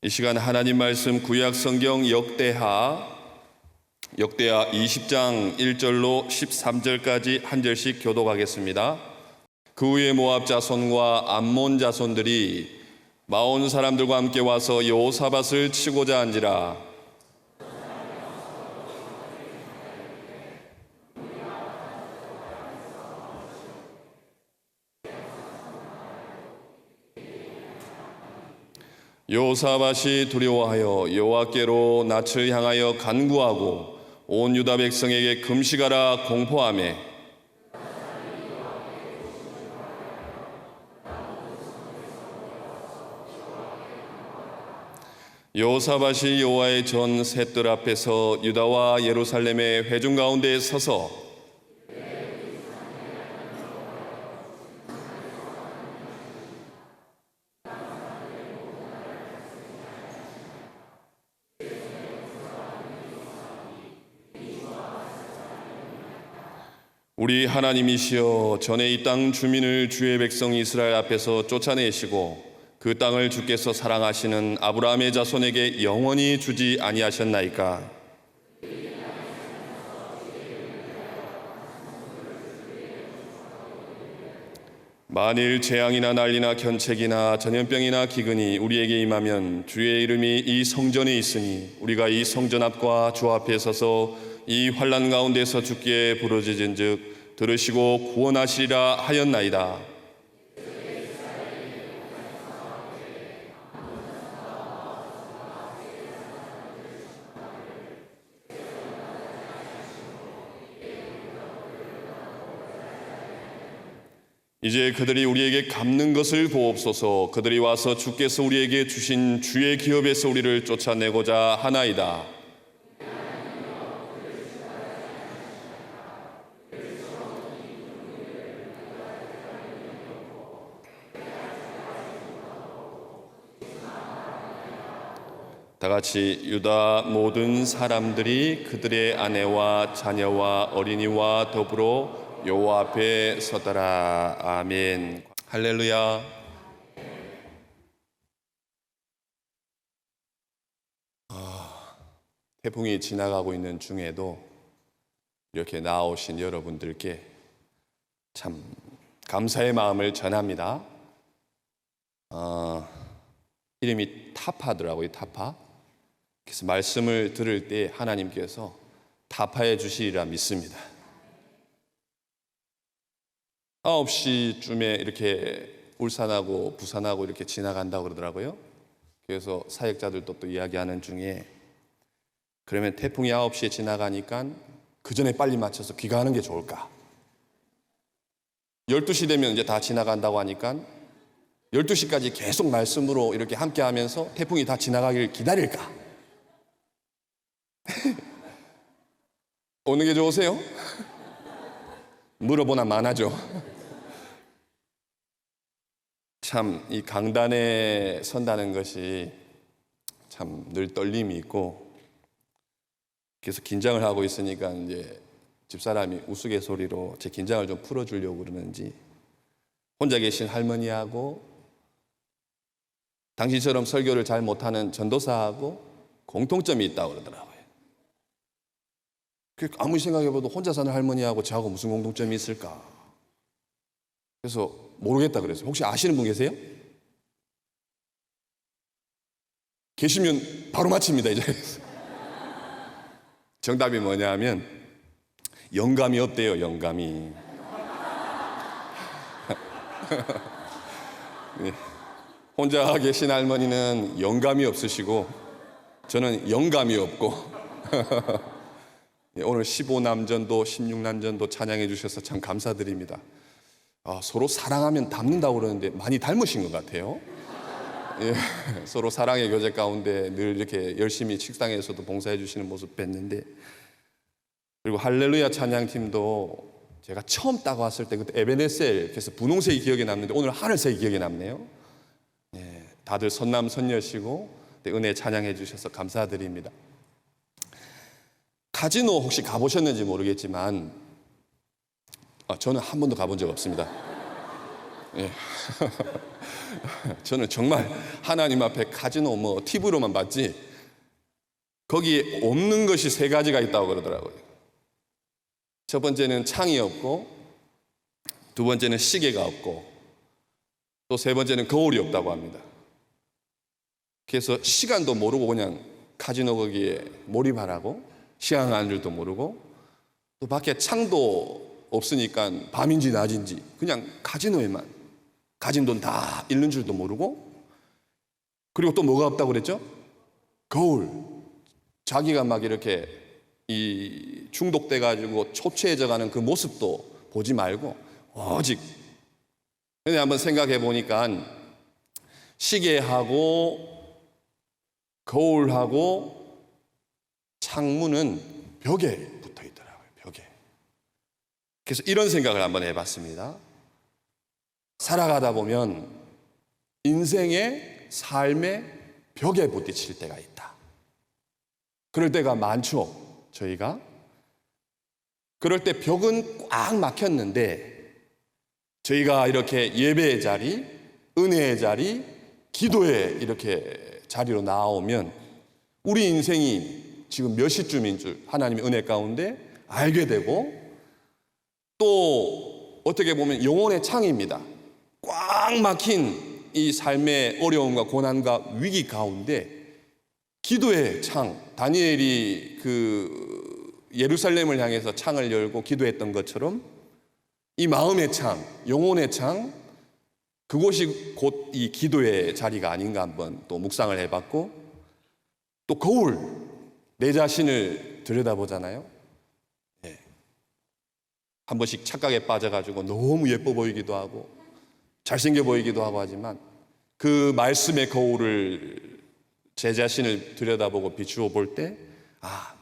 이 시간 하나님 말씀 구약 성경 역대하 20장 1절로 13절까지 한 절씩 교독하겠습니다. 그 후에 모압 자손과 암몬 자손들이 마온 사람들과 함께 와서 여호사밧을 치고자 한지라. 여호사밧이 두려워하여 여호와께로 낯을 향하여 간구하고 온 유다 백성에게 금식하라 공포하매 여호사밧이 여호와의 전 셋들 앞에서 유다와 예루살렘의 회중 가운데 서서 우리 하나님이시여, 전에 이 땅 주민을 주의 백성 이스라엘 앞에서 쫓아내시고 그 땅을 주께서 사랑하시는 아브라함의 자손에게 영원히 주지 아니하셨나이까. 만일 재앙이나 난리나 견책이나 전염병이나 기근이 우리에게 임하면 주의 이름이 이 성전에 있으니 우리가 이 성전 앞과 주 앞에 서서 이 환난 가운데서 주께 부르짖은즉 들으시고 구원하시리라 하였나이다. 이제 그들이 우리에게 갚는 것을 보옵소서. 그들이 와서 주께서 우리에게 주신 주의 기업에서 우리를 쫓아내고자 하나이다. 다 같이 유다 모든 사람들이 그들의 아내와 자녀와 어린이와 더불어 여호와 앞에 서더라. 아멘. 할렐루야. 태풍이 지나가고 있는 중에도 이렇게 나오신 여러분들께 참 감사의 마음을 전합니다. 이름이 타파더라고요. 타파. 그래서 말씀을 들을 때 하나님께서 타파해 주시리라 믿습니다. 9시쯤에 이렇게 울산하고 부산하고 이렇게 지나간다고 그러더라고요. 그래서 사역자들도 또 이야기하는 중에 그러면 태풍이 9시에 지나가니까 그 전에 빨리 맞춰서 귀가하는 게 좋을까? 12시 되면 이제 다 지나간다고 하니까 12시까지 계속 말씀으로 이렇게 함께 하면서 태풍이 다 지나가길 기다릴까? 오는 게 좋으세요? 물어보나 마나죠. 참 이 강단에 선다는 것이 참 늘 떨림이 있고, 그래서 긴장을 하고 있으니까 이제 집사람이 우스갯소리로 제 긴장을 좀 풀어주려고 그러는지 혼자 계신 할머니하고 당신처럼 설교를 잘 못하는 전도사하고 공통점이 있다고 그러더라고요. 아무리 생각해봐도 혼자 사는 할머니하고 저하고 무슨 공통점이 있을까? 그래서 모르겠다 그랬어요. 혹시 아시는 분 계세요? 계시면 바로 맞춥니다. 이제 정답이 뭐냐 하면 영감이 없대요. 영감이. 혼자 계신 할머니는 영감이 없으시고 저는 영감이 없고 오늘 15남전도 16남전도 찬양해 주셔서 참 감사드립니다. 서로 사랑하면 닮는다고 그러는데 많이 닮으신 것 같아요. 예, 서로 사랑의 교제 가운데 늘 이렇게 열심히 식당에서도 봉사해 주시는 모습 뵀는데, 그리고 할렐루야 찬양팀도 제가 처음 딱 왔을 때 그때 에베네셀 그래서 분홍색이 기억에 남는데 오늘 하늘색이 기억에 남네요. 예, 다들 선남선녀시고 은혜 찬양해 주셔서 감사드립니다. 카지노 혹시 가보셨는지 모르겠지만 저는 한 번도 가본 적 없습니다. 예. 저는 정말 하나님 앞에 카지노 뭐 TV로만 봤지 거기에 없는 것이 세 가지가 있다고 그러더라고요. 첫 번째는 창이 없고, 두 번째는 시계가 없고, 또 세 번째는 거울이 없다고 합니다. 그래서 시간도 모르고 그냥 카지노 거기에 몰입하라고, 시간 가는 줄도 모르고, 또 밖에 창도 없으니까 밤인지 낮인지 그냥 카지노에만 가진 돈 다 잃는 줄도 모르고, 그리고 또 뭐가 없다고 그랬죠? 거울. 자기가 막 이렇게 이 중독돼 가지고 초췌해져 가는 그 모습도 보지 말고 오직, 근데 한번 생각해 보니까 시계하고 거울하고 창문은 벽에 붙어 있더라고요. 벽에. 그래서 이런 생각을 한번 해봤습니다. 살아가다 보면 인생의 삶의 벽에 부딪힐 때가 있다. 그럴 때가 많죠, 저희가. 그럴 때 벽은 꽉 막혔는데 저희가 이렇게 예배의 자리, 은혜의 자리, 기도의 이렇게 자리로 나오면 우리 인생이 지금 몇 시쯤인 줄 하나님의 은혜 가운데 알게 되고, 또 어떻게 보면 영혼의 창입니다. 꽉 막힌 이 삶의 어려움과 고난과 위기 가운데 기도의 창, 다니엘이 그 예루살렘을 향해서 창을 열고 기도했던 것처럼 이 마음의 창, 영혼의 창, 그곳이 곧 이 기도의 자리가 아닌가 한번 또 묵상을 해봤고, 또 거울, 내 자신을 들여다보잖아요. 네. 한 번씩 착각에 빠져가지고 너무 예뻐 보이기도 하고 잘생겨 보이기도 하고 하지만 그 말씀의 거울을 제 자신을 들여다보고 비추어 볼 때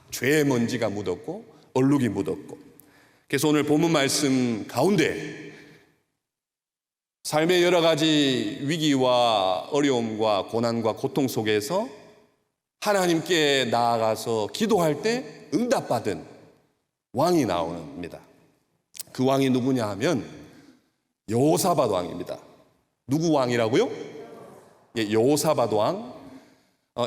죄의 먼지가 묻었고 얼룩이 묻었고, 그래서 오늘 본문 말씀 가운데 삶의 여러 가지 위기와 어려움과 고난과 고통 속에서 하나님께 나아가서 기도할 때 응답받은 왕이 나옵니다. 그 왕이 누구냐 하면 여호사밧 왕입니다. 누구 왕이라고요? 예, 여호사밧 왕.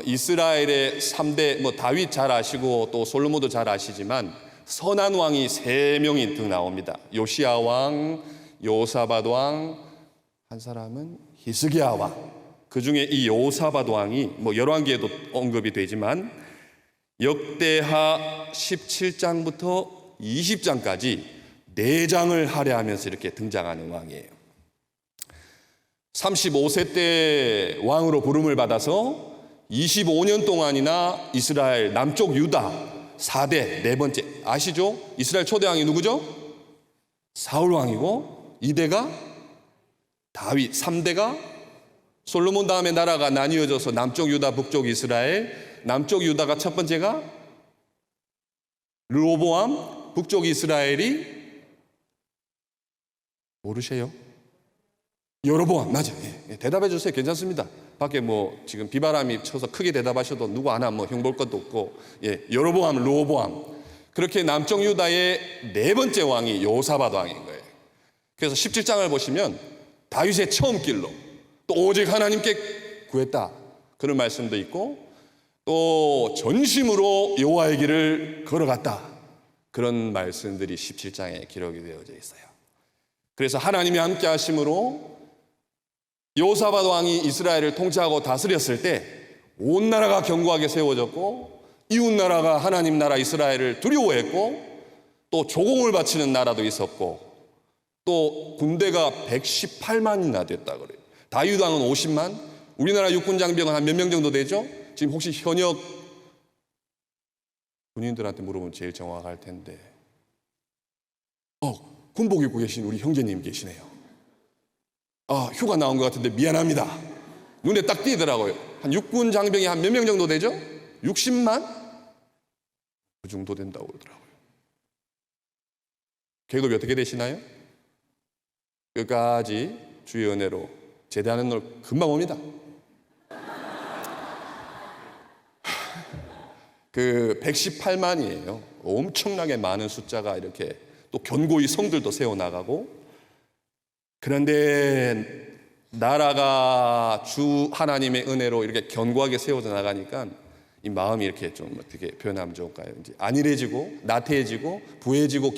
이스라엘의 3대, 다윗 잘 아시고 또 솔로몬도 잘 아시지만 선한 왕이 3명이 등 나옵니다. 요시야 왕, 여호사밧 왕, 한 사람은 히스기야 왕. 그 중에 이 여호사밧 왕이 열왕기에도 언급이 되지만 역대하 17장부터 20장까지 4장을 할애하면서 이렇게 등장하는 왕이에요. 35세 때 왕으로 부름을 받아서 25년 동안이나 이스라엘 남쪽 유다 4대, 4번째 아시죠? 이스라엘 초대왕이 누구죠? 사울 왕이고 2대가 다윗, 3대가 솔로몬 다음에 나라가 나뉘어져서 남쪽 유다, 북쪽 이스라엘. 남쪽 유다가 첫 번째가 르호보암, 북쪽 이스라엘이 모르세요? 여로보암. 맞아요. 예, 대답해 주세요. 괜찮습니다. 밖에 지금 비바람이 쳐서 크게 대답하셔도 누구 하나 흉볼 것도 없고, 예, 여로보암, 르호보암. 그렇게 남쪽 유다의 4번째 왕이 여호사밧 왕인 거예요. 그래서 17장을 보시면 다윗의 처음 길로 또 오직 하나님께 구했다, 그런 말씀도 있고, 또 전심으로 여호와의 길을 걸어갔다, 그런 말씀들이 17장에 기록이 되어져 있어요. 그래서 하나님이 함께 하심으로 여호사밧 왕이 이스라엘을 통치하고 다스렸을 때 온 나라가 견고하게 세워졌고, 이웃 나라가 하나님 나라 이스라엘을 두려워했고, 또 조공을 바치는 나라도 있었고, 또 군대가 118만이나 됐다 그래요. 다윗 왕은 50만, 우리나라 육군 장병은 한 몇 명 정도 되죠? 지금 혹시 현역 군인들한테 물어보면 제일 정확할 텐데, 군복 입고 계신 우리 형제님 계시네요. 휴가 나온 것 같은데 미안합니다. 눈에 딱 띄더라고요. 한 육군 장병이 한 몇 명 정도 되죠? 60만? 그 정도 된다고 그러더라고요. 계급이 어떻게 되시나요? 끝까지 주의 은혜로 제대하는 날 금방 옵니다. 그 118만이에요. 엄청나게 많은 숫자가 이렇게 또 견고히 성들도 세워나가고, 그런데 나라가 주 하나님의 은혜로 이렇게 견고하게 세워져 나가니까 이 마음이 이렇게 좀 어떻게 표현하면 좋을까요? 이제 안일해지고 나태해지고 부해지고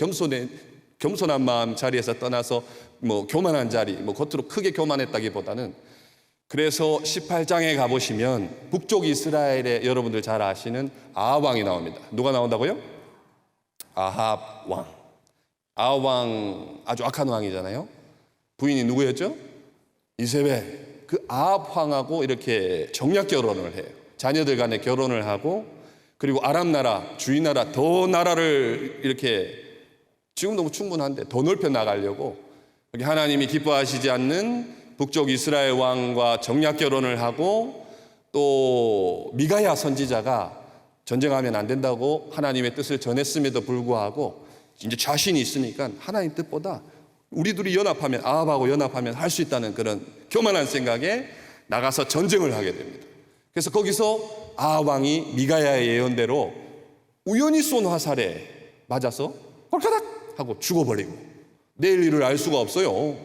겸손한 마음 자리에서 떠나서 뭐 교만한 자리, 뭐 겉으로 크게 교만했다기보다는, 그래서 18장에 가보시면 북쪽 이스라엘에 여러분들 잘 아시는 아합 왕이 나옵니다. 누가 나온다고요? 아합 왕. 아합 왕 아주 악한 왕이잖아요. 부인이 누구였죠? 이세벨. 그 아합 왕하고 이렇게 정략 결혼을 해요. 자녀들 간에 결혼을 하고, 그리고 아람 나라, 주위 나라, 더 나라를 이렇게, 지금도 충분한데 더 넓혀 나가려고 하나님이 기뻐하시지 않는 북쪽 이스라엘 왕과 정략 결혼을 하고, 또 미가야 선지자가 전쟁하면 안 된다고 하나님의 뜻을 전했음에도 불구하고 이제 자신이 있으니까 하나님 뜻보다 우리 둘이 연합하면, 아합하고 연합하면 할 수 있다는 그런 교만한 생각에 나가서 전쟁을 하게 됩니다. 그래서 거기서 아합 왕이 미가야의 예언대로 우연히 쏜 화살에 맞아서 꼴까닥 하고 죽어버리고, 내일 일을 알 수가 없어요.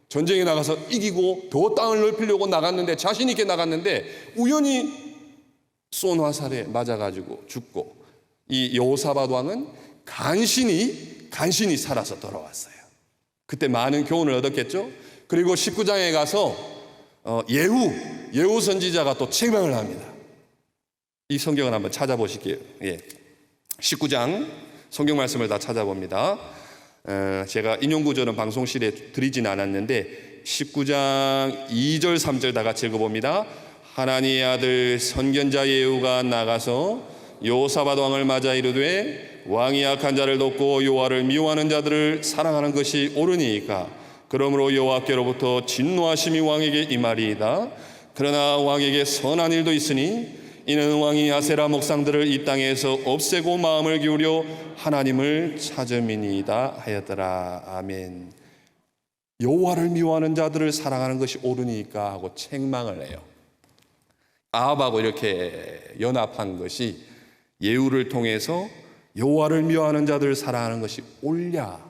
전쟁에 나가서 이기고 더 땅을 넓히려고 나갔는데, 자신 있게 나갔는데 우연히 쏜 화살에 맞아가지고 죽고, 이 여호사밧 왕은 간신히 살아서 돌아왔어요. 그때 많은 교훈을 얻었겠죠. 그리고 19장에 가서 예후 선지자가 또 책망을 합니다. 이 성경을 한번 찾아보실게요. 19장 성경 말씀을 다 찾아봅니다. 제가 인용 구절은 방송실에 드리진 않았는데 19장 2절 3절 다 같이 읽어봅니다. 하나님의 아들 선견자 예후가 나가서 여호사밧 왕을 맞아 이르되 왕이 악한 자를 돕고 여호와를 미워하는 자들을 사랑하는 것이 옳으니까 그러므로 여호와께로부터 진노하심이 왕에게 임하리이다. 그러나 왕에게 선한 일도 있으니 이는 왕이 아세라 목상들을 이 땅에서 없애고 마음을 기울여 하나님을 찾음이니이다 하였더라. 아멘. 여호와를 미워하는 자들을 사랑하는 것이 옳으니까 하고 책망을 해요. 아합하고 이렇게 연합한 것이 예후를 통해서 여호와를 미워하는 자들을 사랑하는 것이 옳냐.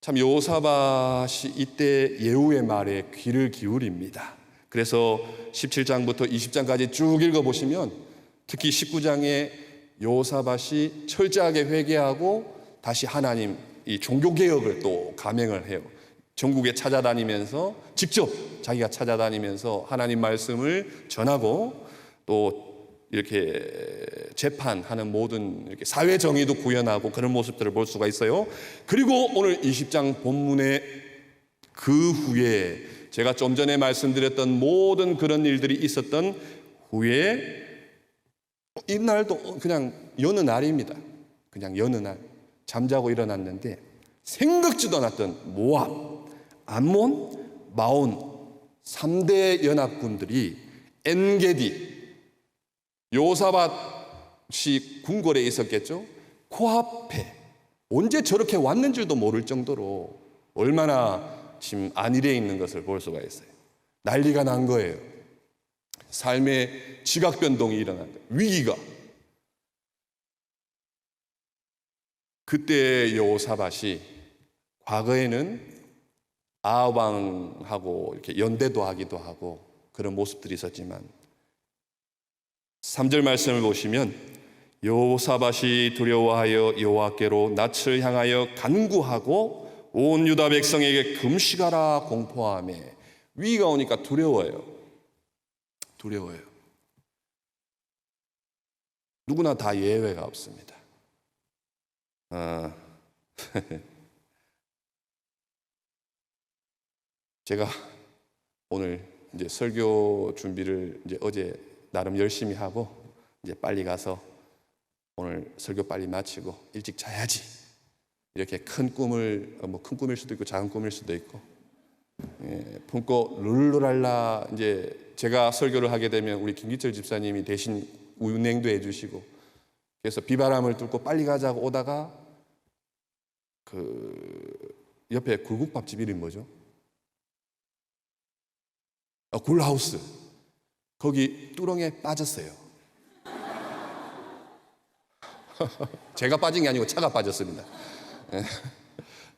참 여호사밧이 이때 예후의 말에 귀를 기울입니다. 그래서 17장부터 20장까지 쭉 읽어보시면 특히 19장에 여호사밧이 철저하게 회개하고 다시 하나님 이 종교개혁을 또 감행을 해요. 전국에 찾아다니면서 직접 자기가 찾아다니면서 하나님 말씀을 전하고, 또 이렇게 재판하는 모든 이렇게 사회 정의도 구현하고 그런 모습들을 볼 수가 있어요. 그리고 오늘 20장 본문의 그 후에 제가 좀 전에 말씀드렸던 모든 그런 일들이 있었던 후에 이날도 그냥 여느 날입니다. 그냥 여느 날 잠자고 일어났는데 생각지도 않았던 모압, 암몬, 마온 3대 연합군들이 엔게디, 여호사밧이 궁궐에 있었겠죠. 코앞에 언제 저렇게 왔는지도 모를 정도로 얼마나 지금 안일해 있는 것을 볼 수가 있어요. 난리가 난 거예요. 삶의 지각 변동이 일어난 거예요. 위기가. 그때 여호사밧이 과거에는 아합 왕하고 이렇게 연대도 하기도 하고 그런 모습들이 있었지만 3절 말씀을 보시면 여호사밧이 두려워하여 여호와께로 낯을 향하여 간구하고 온 유다 백성에게 금식하라 공포하며. 위기가 오니까 두려워요. 누구나 다 예외가 없습니다. 제가 오늘 이제 설교 준비를 이제 어제 나름 열심히 하고 이제 빨리 가서 오늘 설교 빨리 마치고 일찍 자야지. 이렇게 큰 꿈을 큰 꿈일 수도 있고 작은 꿈일 수도 있고 품고 룰루랄라. 이제 제가 설교를 하게 되면 우리 김기철 집사님이 대신 운행도 해주시고, 그래서 비바람을 뚫고 빨리 가자고 오다가 그 옆에 굴국밥집 이름이 뭐죠? 굴하우스. 거기 뚜렁에 빠졌어요. 제가 빠진 게 아니고 차가 빠졌습니다.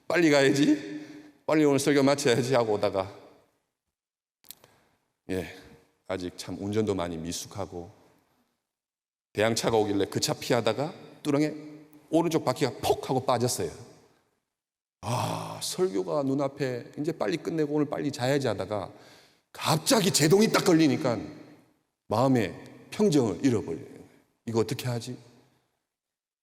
빨리 가야지. 빨리 오늘 설교 마쳐야지 하고 오다가 아직 참 운전도 많이 미숙하고 대항차가 오길래 그 차 피하다가 뚜렁에 오른쪽 바퀴가 폭 하고 빠졌어요. 설교가 눈앞에 이제 빨리 끝내고 오늘 빨리 자야지 하다가 갑자기 제동이 딱 걸리니까 마음의 평정을 잃어버려요. 이거 어떻게 하지?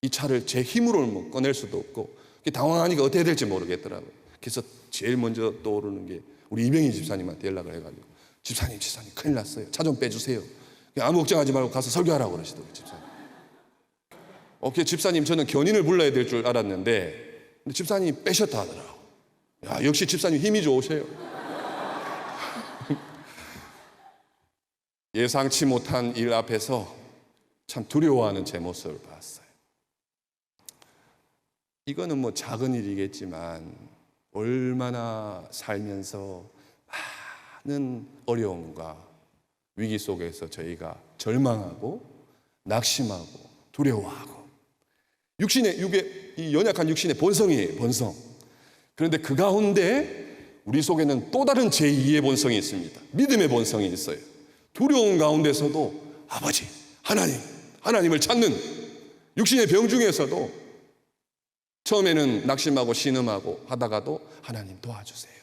이 차를 제 힘으로 뭐 꺼낼 수도 없고 당황하니까 어떻게 될지 모르겠더라고요. 그래서 제일 먼저 떠오르는 게 우리 이병희 집사님한테 연락을 해가지고 집사님 큰일 났어요. 차 좀 빼주세요. 아무 걱정하지 말고 가서 설교하라고 그러시더라고요. 집사님. 집사님 저는 견인을 불러야 될 줄 알았는데 근데 집사님이 빼셨다 하더라고요. 역시 집사님 힘이 좋으세요. 예상치 못한 일 앞에서 참 두려워하는 제 모습을 봤어요. 이거는 뭐 작은 일이겠지만 얼마나 살면서 많은 어려움과 위기 속에서 저희가 절망하고 낙심하고 두려워하고 이 연약한 육신의 본성이에요. 본성. 그런데 그 가운데 우리 속에는 또 다른 제2의 본성이 있습니다. 믿음의 본성이 있어요. 두려움 가운데서도 아버지 하나님을 찾는 육신의 병 중에서도 처음에는 낙심하고 신음하고 하다가도 하나님 도와주세요.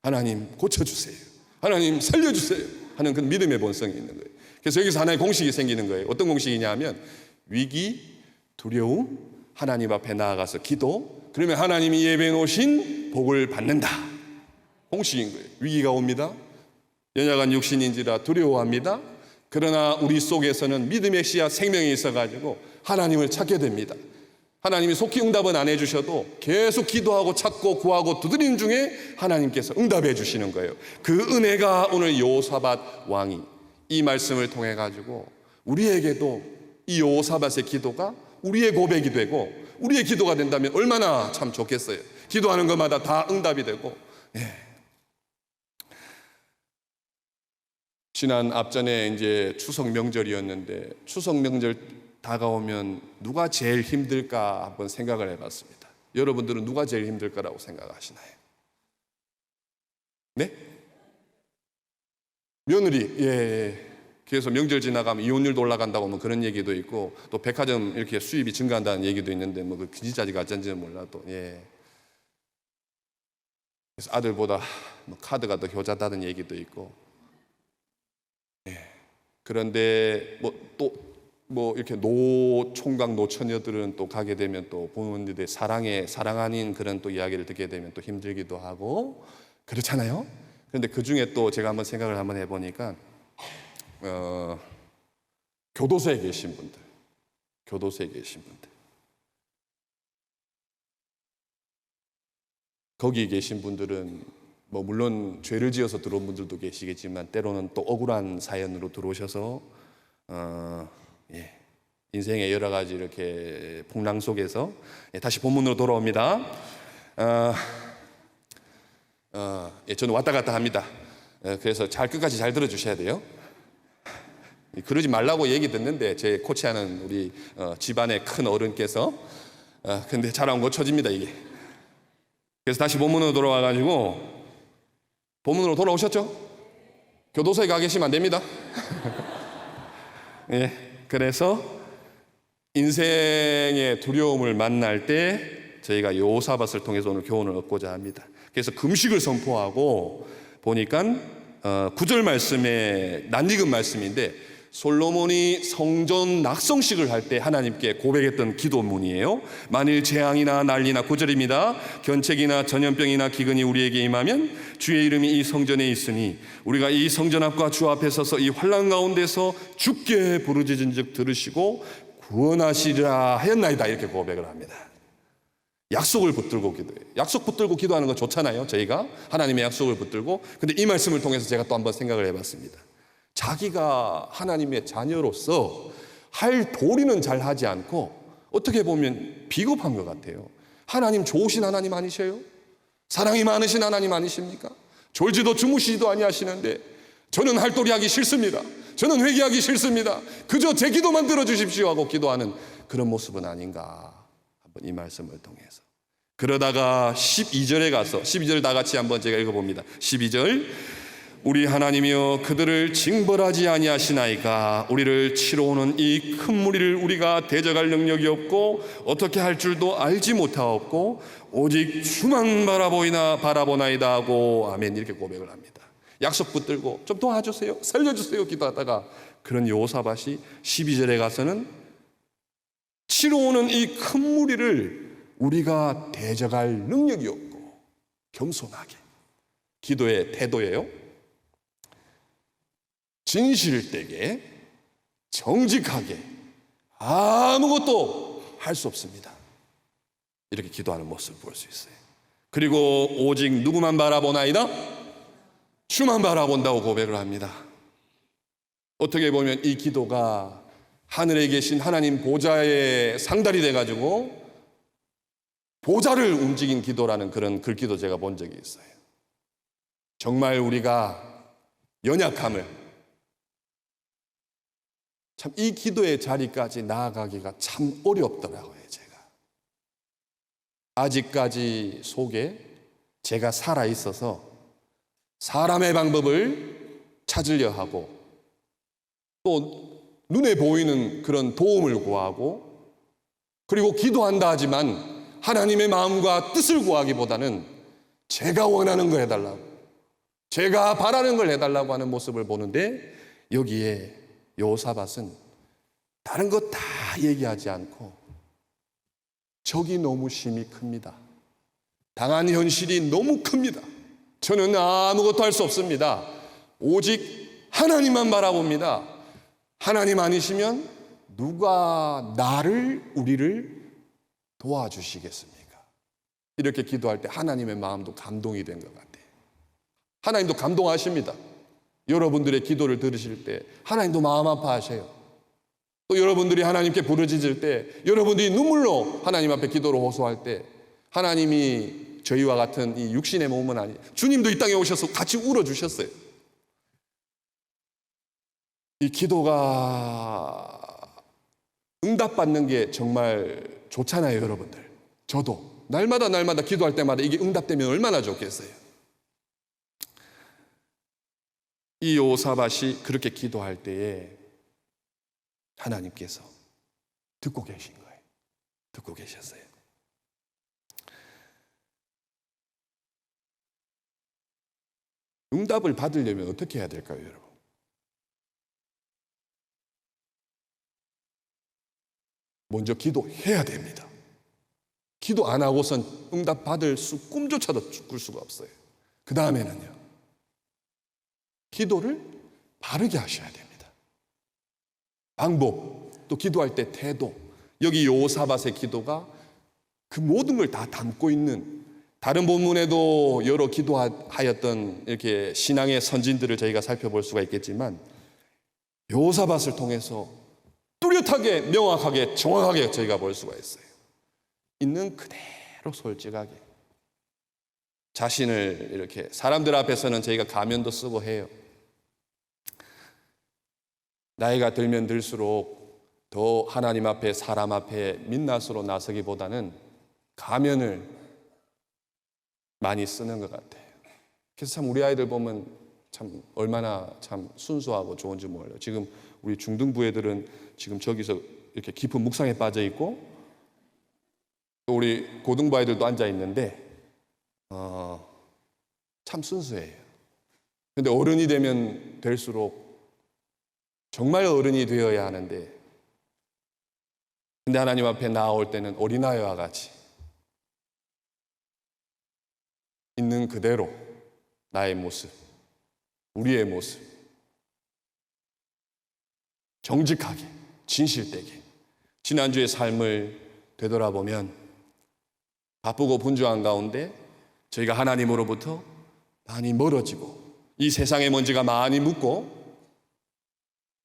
하나님 고쳐주세요. 하나님 살려주세요. 하는 그 믿음의 본성이 있는 거예요. 그래서 여기서 하나의 공식이 생기는 거예요. 어떤 공식이냐 하면 위기, 두려움, 하나님 앞에 나아가서 기도, 그러면 하나님이 예배해 놓으신 복을 받는다. 공식인 거예요. 위기가 옵니다. 연약한 육신인지라 두려워합니다. 그러나 우리 속에서는 믿음의 씨앗 생명이 있어가지고 하나님을 찾게 됩니다. 하나님이 속히 응답은 안 해주셔도 계속 기도하고 찾고 구하고 두드리는 중에 하나님께서 응답해 주시는 거예요. 그 은혜가 오늘 여호사밧 왕이 이 말씀을 통해 가지고 우리에게도 이 여호사밧의 기도가 우리의 고백이 되고 우리의 기도가 된다면 얼마나 참 좋겠어요. 기도하는 것마다 다 응답이 되고. 지난 앞전에 이제 추석 명절이었는데 추석 명절 다가오면 누가 제일 힘들까 한번 생각을 해봤습니다. 여러분들은 누가 제일 힘들까라고 생각하시나요? 네? 며느리. 그래서 명절 지나가면 이혼율도 올라간다고 뭐 그런 얘기도 있고 또 백화점 이렇게 수입이 증가한다는 얘기도 있는데 뭐 그 진짜지 가짜인지는 몰라도 그래서 아들보다 뭐 카드가 더 효자다는 얘기도 있고 그런데 뭐 이렇게 노총각 노처녀들은 또 가게 되면 또 부모님들의 사랑 아닌 그런 또 이야기를 듣게 되면 또 힘들기도 하고 그렇잖아요. 그런데 그 중에 또 제가 한번 생각을 한번 해보니까 교도소에 계신 분들 거기 계신 분들은 뭐 물론 죄를 지어서 들어온 분들도 계시겠지만 때로는 또 억울한 사연으로 들어오셔서 인생의 여러 가지 이렇게 풍랑 속에서 다시 본문으로 돌아옵니다. 저는 왔다 갔다 합니다. 그래서 끝까지 잘 들어주셔야 돼요. 그러지 말라고 얘기 듣는데 제 코치하는 우리 집안의 큰 어른께서 근데 잘 안 고쳐집니다 이게. 그래서 다시 본문으로 돌아와가지고 본문으로 돌아오셨죠? 교도소에 가 계시면 안 됩니다. 그래서 인생의 두려움을 만날 때 저희가 여호사밧을 통해서 오늘 교훈을 얻고자 합니다. 그래서 금식을 선포하고 보니까 9절 말씀에 낯익은 말씀인데 솔로몬이 성전 낙성식을 할 때 하나님께 고백했던 기도문이에요. 만일 재앙이나 난리나 9절입니다. 견책이나 전염병이나 기근이 우리에게 임하면 주의 이름이 이 성전에 있으니 우리가 이 성전 앞과 주 앞에 서서 이 환난 가운데서 주께 부르짖은즉 들으시고 구원하시리라 하였나이다. 이렇게 고백을 합니다. 약속을 붙들고 기도해요. 약속 붙들고 기도하는 건 좋잖아요. 저희가 하나님의 약속을 붙들고. 근데 이 말씀을 통해서 제가 또 한번 생각을 해봤습니다. 자기가 하나님의 자녀로서 할 도리는 잘 하지 않고 어떻게 보면 비겁한 것 같아요. 하나님 좋으신 하나님 아니셔요? 사랑이 많으신 하나님 아니십니까? 졸지도 주무시지도 아니하시는데 저는 할 도리 하기 싫습니다. 저는 회개하기 싫습니다. 그저 제 기도만 들어주십시오 하고 기도하는 그런 모습은 아닌가 한번 이 말씀을 통해서. 그러다가 12절에 가서 12절 다 같이 한번 제가 읽어봅니다. 12절 우리 하나님이여 그들을 징벌하지 아니하시나이까 우리를 치러 오는 이 큰 무리를 우리가 대적할 능력이 없고 어떻게 할 줄도 알지 못하옵고 오직 주만 바라보나이다 하고 아멘 이렇게 고백을 합니다. 약속 붙들고 좀 도와주세요 살려주세요 기도하다가 그런 여호사밧이 12절에 가서는 치러 오는 이 큰 무리를 우리가 대적할 능력이 없고 겸손하게 기도의 태도예요. 진실되게 정직하게 아무것도 할 수 없습니다. 이렇게 기도하는 모습을 볼 수 있어요. 그리고 오직 누구만 바라보나이다? 주만 바라본다고 고백을 합니다. 어떻게 보면 이 기도가 하늘에 계신 하나님 보좌의 상달이 돼가지고 보좌를 움직인 기도라는 그런 글귀도 제가 본 적이 있어요. 정말 우리가 연약함을 참 이 기도의 자리까지 나아가기가 참 어렵더라고요. 제가 아직까지 속에 제가 살아있어서 사람의 방법을 찾으려 하고 또 눈에 보이는 그런 도움을 구하고 그리고 기도한다 하지만 하나님의 마음과 뜻을 구하기보다는 제가 원하는 걸 해달라고 제가 바라는 걸 해달라고 하는 모습을 보는데 여기에 여호사밧은 다른 것 다 얘기하지 않고 적이 너무 심히 큽니다. 당한 현실이 너무 큽니다. 저는 아무것도 할 수 없습니다. 오직 하나님만 바라봅니다. 하나님 아니시면 누가 우리를 도와주시겠습니까? 이렇게 기도할 때 하나님의 마음도 감동이 된 것 같아요. 하나님도 감동하십니다. 여러분들의 기도를 들으실 때 하나님도 마음 아파하셔요. 또 여러분들이 하나님께 부르짖을 때 여러분들이 눈물로 하나님 앞에 기도로 호소할 때 하나님이 저희와 같은 이 육신의 몸은 아니에요. 주님도 이 땅에 오셔서 같이 울어주셨어요. 이 기도가 응답받는 게 정말 좋잖아요, 여러분들. 저도 날마다 기도할 때마다 이게 응답되면 얼마나 좋겠어요. 이 여호사밧이 그렇게 기도할 때에 하나님께서 듣고 계신 거예요. 듣고 계셨어요. 응답을 받으려면 어떻게 해야 될까요, 여러분? 먼저 기도해야 됩니다. 기도 안 하고선 응답 받을 꿈조차도 꿀 수가 없어요. 그 다음에는요, 기도를 바르게 하셔야 됩니다. 방법, 또 기도할 때 태도, 여기 여호사밧의 기도가 그 모든 걸 다 담고 있는, 다른 본문에도 여러 기도하였던 이렇게 신앙의 선진들을 저희가 살펴볼 수가 있겠지만 여호사밧을 통해서 뚜렷하게, 명확하게, 정확하게 저희가 볼 수가 있어요. 있는 그대로 솔직하게 자신을 이렇게, 사람들 앞에서는 저희가 가면도 쓰고 해요. 나이가 들면 들수록 더 하나님 앞에, 사람 앞에 민낯으로 나서기보다는 가면을 많이 쓰는 것 같아요. 그래서 참 우리 아이들 보면 참 얼마나 참 순수하고 좋은지 몰라요. 지금 우리 중등부 애들은 지금 저기서 이렇게 깊은 묵상에 빠져 있고, 또 우리 고등부 아이들도 앉아 있는데 참 순수해요. 근데 어른이 되면 될수록 정말 어른이 되어야 하는데, 근데 하나님 앞에 나아올 때는 어린아이와 같이 있는 그대로 나의 모습, 우리의 모습, 정직하게, 진실되게 지난주의 삶을 되돌아보면 바쁘고 분주한 가운데 저희가 하나님으로부터 많이 멀어지고 이 세상의 먼지가 많이 묻고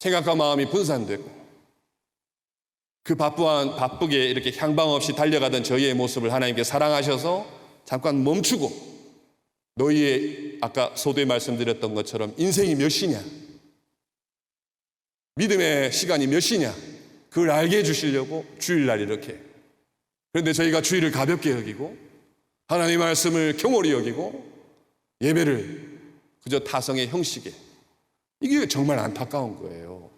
생각과 마음이 분산되고 그 바쁘게 이렇게 향방 없이 달려가던 저희의 모습을 하나님께 사랑하셔서 잠깐 멈추고, 너희의 아까 소도에 말씀드렸던 것처럼 인생이 몇 시냐, 믿음의 시간이 몇 시냐, 그걸 알게 해주시려고 주일날 이렇게, 그런데 저희가 주일을 가볍게 여기고 하나님 말씀을 경홀히 여기고 예배를 그저 타성의 형식에, 이게 정말 안타까운 거예요.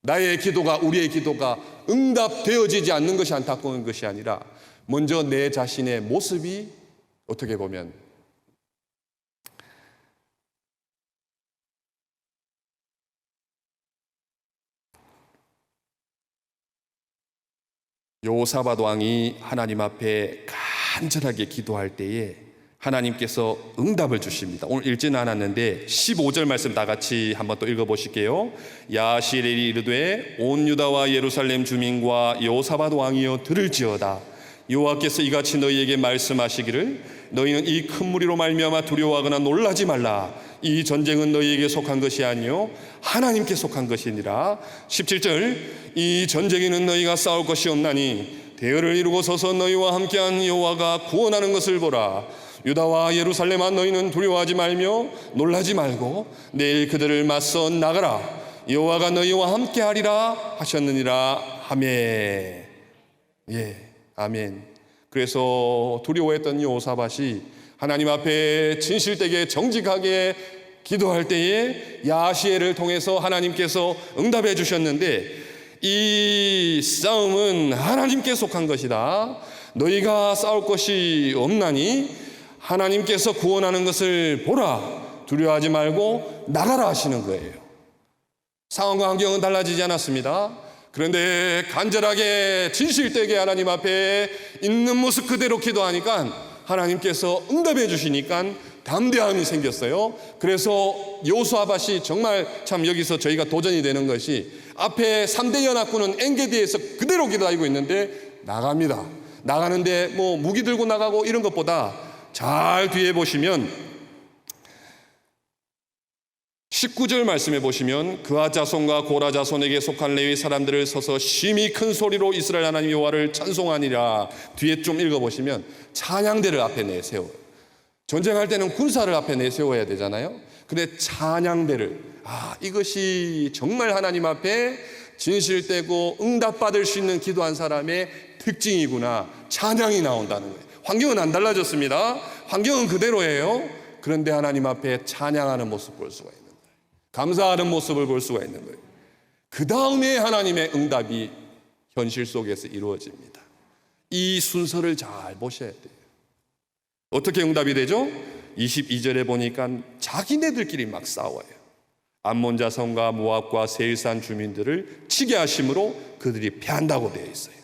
나의 기도가, 우리의 기도가 응답되어지지 않는 것이 안타까운 것이 아니라 먼저 내 자신의 모습이 어떻게 보면 여호사밧 왕이 하나님 앞에 간절하게 기도할 때에 하나님께서 응답을 주십니다. 오늘 읽지는 않았는데 15절 말씀 다 같이 한번 또 읽어보실게요. 야하시엘이 이르되 온 유다와 예루살렘 주민과 여호사밧 왕이여 들을지어다. 여호와께서 이같이 너희에게 말씀하시기를 너희는 이 큰 무리로 말미암아 두려워하거나 놀라지 말라. 이 전쟁은 너희에게 속한 것이 아니요 하나님께 속한 것이니라. 17절 이 전쟁에는 너희가 싸울 것이 없나니 대열을 이루고 서서 너희와 함께한 여호와가 구원하는 것을 보라. 유다와 예루살렘아 너희는 두려워하지 말며 놀라지 말고 내일 그들을 맞서 나가라. 여호와가 너희와 함께하리라 하셨느니라. 아멘. 아멘. 그래서 두려워했던 여호사밧이 하나님 앞에 진실되게 정직하게 기도할 때에 야하시엘을 통해서 하나님께서 응답해 주셨는데, 이 싸움은 하나님께 속한 것이다. 너희가 싸울 것이 없나니 하나님께서 구원하는 것을 보라. 두려워하지 말고 나가라 하시는 거예요. 상황과 환경은 달라지지 않았습니다. 그런데 간절하게 진실되게 하나님 앞에 있는 모습 그대로 기도하니까 하나님께서 응답해 주시니까 담대함이 생겼어요. 그래서 여호사밧이 정말 참 여기서 저희가 도전이 되는 것이, 앞에 3대 연합군은 엔게디에서 그대로 기도하고 있는데 나갑니다. 나가는데 뭐 무기 들고 나가고 이런 것보다 잘 뒤에 보시면 19절 말씀해 보시면 그하 자손과 고라 자손에게 속한 레위 사람들을 서서 심히 큰 소리로 이스라엘 하나님 여호와를 찬송하니라. 뒤에 좀 읽어보시면 찬양대를 앞에 내세워요. 전쟁할 때는 군사를 앞에 내세워야 되잖아요. 근데 찬양대를, 이것이 정말 하나님 앞에 진실되고 응답받을 수 있는 기도한 사람의 특징이구나. 찬양이 나온다는 거예요. 환경은 안 달라졌습니다. 환경은 그대로예요. 그런데 하나님 앞에 찬양하는 모습 볼 수가 있는 거예요. 감사하는 모습을 볼 수가 있는 거예요. 그 다음에 하나님의 응답이 현실 속에서 이루어집니다. 이 순서를 잘 보셔야 돼요. 어떻게 응답이 되죠? 22절에 보니까 자기네들끼리 막 싸워요. 암몬 자손과 모압과 세일산 주민들을 치게 하심으로 그들이 패한다고 되어 있어요.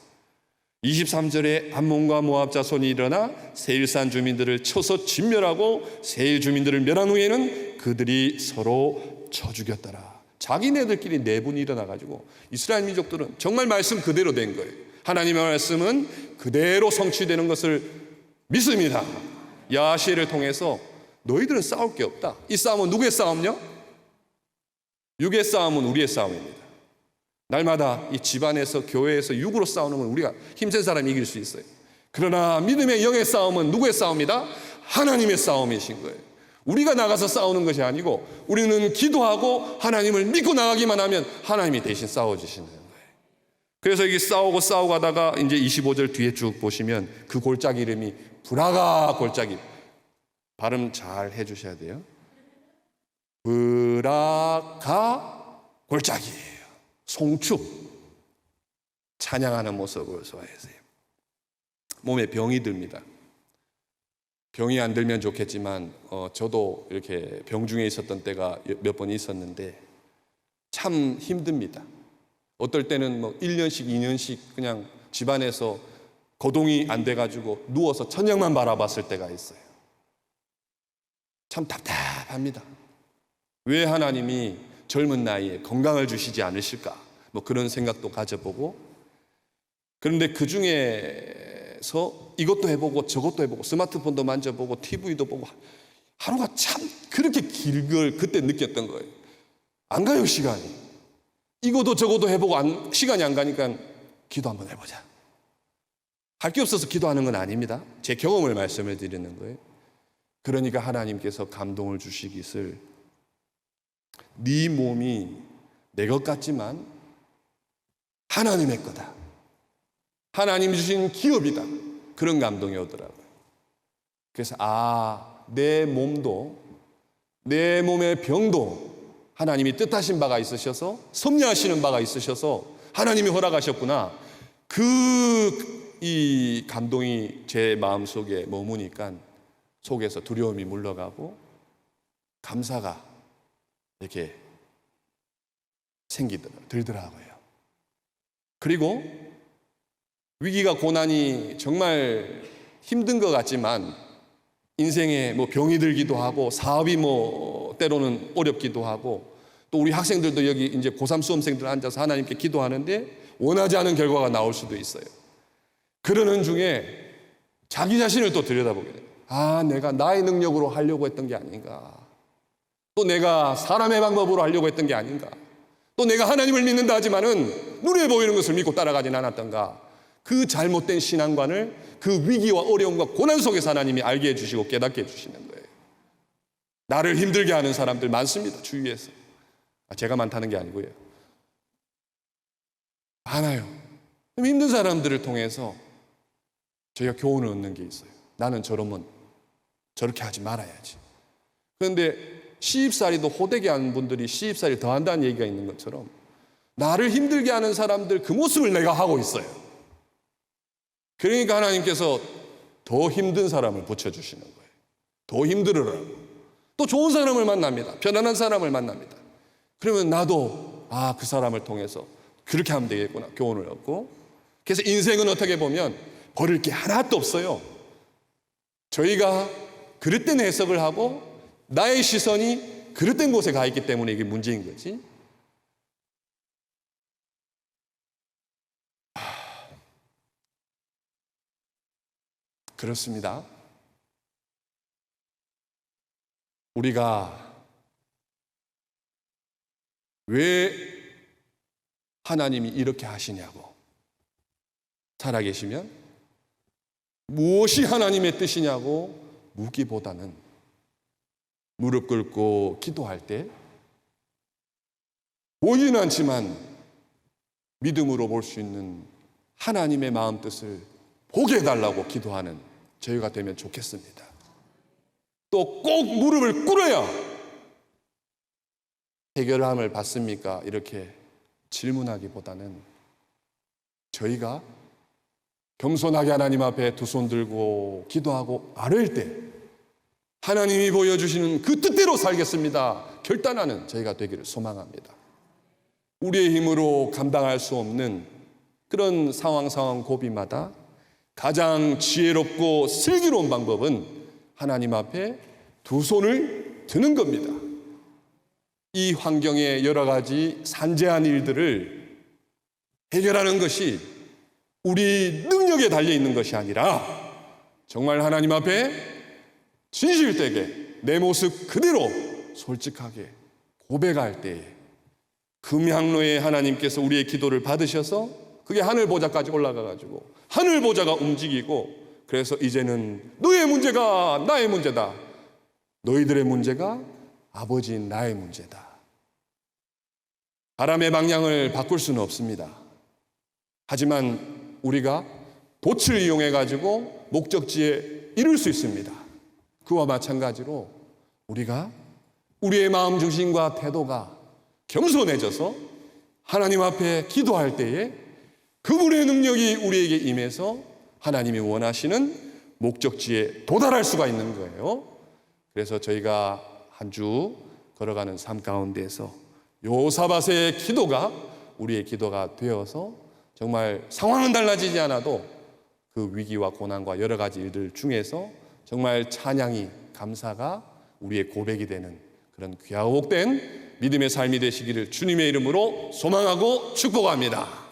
23절에 암몬과 모압 자손이 일어나 세일산 주민들을 쳐서 진멸하고 세일 주민들을 멸한 후에는 그들이 서로 쳐 죽였더라. 자기네들끼리 내분이 일어나가지고 이스라엘 민족들은 정말 말씀 그대로 된 거예요. 하나님의 말씀은 그대로 성취되는 것을 믿습니다. 야하시엘을 통해서 너희들은 싸울 게 없다. 이 싸움은 누구의 싸움이요? 육의 싸움은 우리의 싸움입니다. 날마다 이 집안에서 교회에서 육으로 싸우는 건 우리가 힘센 사람이 이길 수 있어요. 그러나 믿음의 영의 싸움은 누구의 싸움이다? 하나님의 싸움이신 거예요. 우리가 나가서 싸우는 것이 아니고 우리는 기도하고 하나님을 믿고 나가기만 하면 하나님이 대신 싸워주시는 거예요. 그래서 이게 싸우고 가다가 이제 25절 뒤에 쭉 보시면 그 골짜기 이름이 브라가 골짜기. 발음 잘 해주셔야 돼요. 브라가 골짜기예요. 송축. 찬양하는 모습을 소화해서요. 몸에 병이 듭니다. 병이 안 들면 좋겠지만 저도 이렇게 병중에 있었던 때가 몇 번 있었는데 참 힘듭니다. 어떨 때는 뭐 1년씩 2년씩 그냥 집안에서 거동이 안 돼가지고 누워서 천장만 바라봤을 때가 있어요. 참 답답합니다. 왜 하나님이 젊은 나이에 건강을 주시지 않으실까? 뭐 그런 생각도 가져보고, 그런데 그 중에서 이것도 해보고 저것도 해보고 스마트폰도 만져보고 TV도 보고 하루가 참 그렇게 길 걸 그때 느꼈던 거예요. 안 가요, 시간이. 이것도 저것도 해보고 시간이 안 가니까 기도 한번 해보자. 할 게 없어서 기도하는 건 아닙니다. 제 경험을 말씀을 드리는 거예요. 그러니까 하나님께서 감동을 주시기를 네 몸이 내 것 같지만 하나님의 거다. 하나님 주신 기업이다. 그런 감동이 오더라고요. 그래서 내 몸도, 내 몸의 병도 하나님이 뜻하신 바가 있으셔서, 섭리하시는 바가 있으셔서 하나님이 허락하셨구나. 이 감동이 제 마음속에 머무니까 속에서 두려움이 물러가고 감사가 이렇게 들더라고요. 그리고 위기가 고난이 정말 힘든 것 같지만 인생에 병이 들기도 하고 사업이 때로는 어렵기도 하고 또 우리 학생들도 여기 이제 고3 수험생들 앉아서 하나님께 기도하는데 원하지 않은 결과가 나올 수도 있어요. 그러는 중에 자기 자신을 또 들여다보게 돼요. 내가 나의 능력으로 하려고 했던 게 아닌가. 또 내가 사람의 방법으로 하려고 했던 게 아닌가. 또 내가 하나님을 믿는다 하지만은 눈에 보이는 것을 믿고 따라가진 않았던가. 그 잘못된 신앙관을 그 위기와 어려움과 고난 속에서 하나님이 알게 해주시고 깨닫게 해주시는 거예요. 나를 힘들게 하는 사람들 많습니다, 주위에서. 제가 많다는 게 아니고요. 많아요. 힘든 사람들을 통해서 저희가 교훈을 얻는 게 있어요. 나는 저러면 저렇게 하지 말아야지. 그런데 시집살이도 호되게 하는 분들이 시집살이 더 한다는 얘기가 있는 것처럼 나를 힘들게 하는 사람들 그 모습을 내가 하고 있어요. 그러니까 하나님께서 더 힘든 사람을 붙여주시는 거예요. 더 힘들으라고. 또 좋은 사람을 만납니다. 편안한 사람을 만납니다. 그러면 나도 그 사람을 통해서 그렇게 하면 되겠구나 교훈을 얻고. 그래서 인생은 어떻게 보면 버릴 게 하나도 없어요. 저희가 그릇된 해석을 하고 나의 시선이 그릇된 곳에 가 있기 때문에 이게 문제인 거지. 그렇습니다. 우리가 왜 하나님이 이렇게 하시냐고 살아계시면 무엇이 하나님의 뜻이냐고 묻기보다는 무릎 꿇고 기도할 때 보이진 않지만 믿음으로 볼 수 있는 하나님의 마음 뜻을 보게 해달라고 기도하는 저희가 되면 좋겠습니다. 또 꼭 무릎을 꿇어야 해결함을 받습니까? 이렇게 질문하기보다는 저희가 겸손하게 하나님 앞에 두 손 들고 기도하고 아뢰일 때 하나님이 보여주시는 그 뜻대로 살겠습니다 결단하는 저희가 되기를 소망합니다. 우리의 힘으로 감당할 수 없는 그런 상황 고비마다 가장 지혜롭고 슬기로운 방법은 하나님 앞에 두 손을 드는 겁니다. 이 환경의 여러 가지 산재한 일들을 해결하는 것이 우리 능력에 달려있는 것이 아니라 정말 하나님 앞에 진실되게 내 모습 그대로 솔직하게 고백할 때에 금향로에 하나님께서 우리의 기도를 받으셔서 그게 하늘 보좌까지 올라가가지고 하늘 보좌가 움직이고 그래서 이제는 너의 문제가 나의 문제다. 너희들의 문제가 아버지인 나의 문제다. 바람의 방향을 바꿀 수는 없습니다. 하지만 우리가 돛을 이용해 가지고 목적지에 이룰 수 있습니다. 그와 마찬가지로 우리가 우리의 마음 중심과 태도가 겸손해져서 하나님 앞에 기도할 때에 그분의 능력이 우리에게 임해서 하나님이 원하시는 목적지에 도달할 수가 있는 거예요. 그래서 저희가 한 주 걸어가는 삶 가운데에서 요사밧의 기도가 우리의 기도가 되어서 정말 상황은 달라지지 않아도 그 위기와 고난과 여러 가지 일들 중에서 정말 찬양이 감사가 우리의 고백이 되는 그런 귀하고 복된 믿음의 삶이 되시기를 주님의 이름으로 소망하고 축복합니다.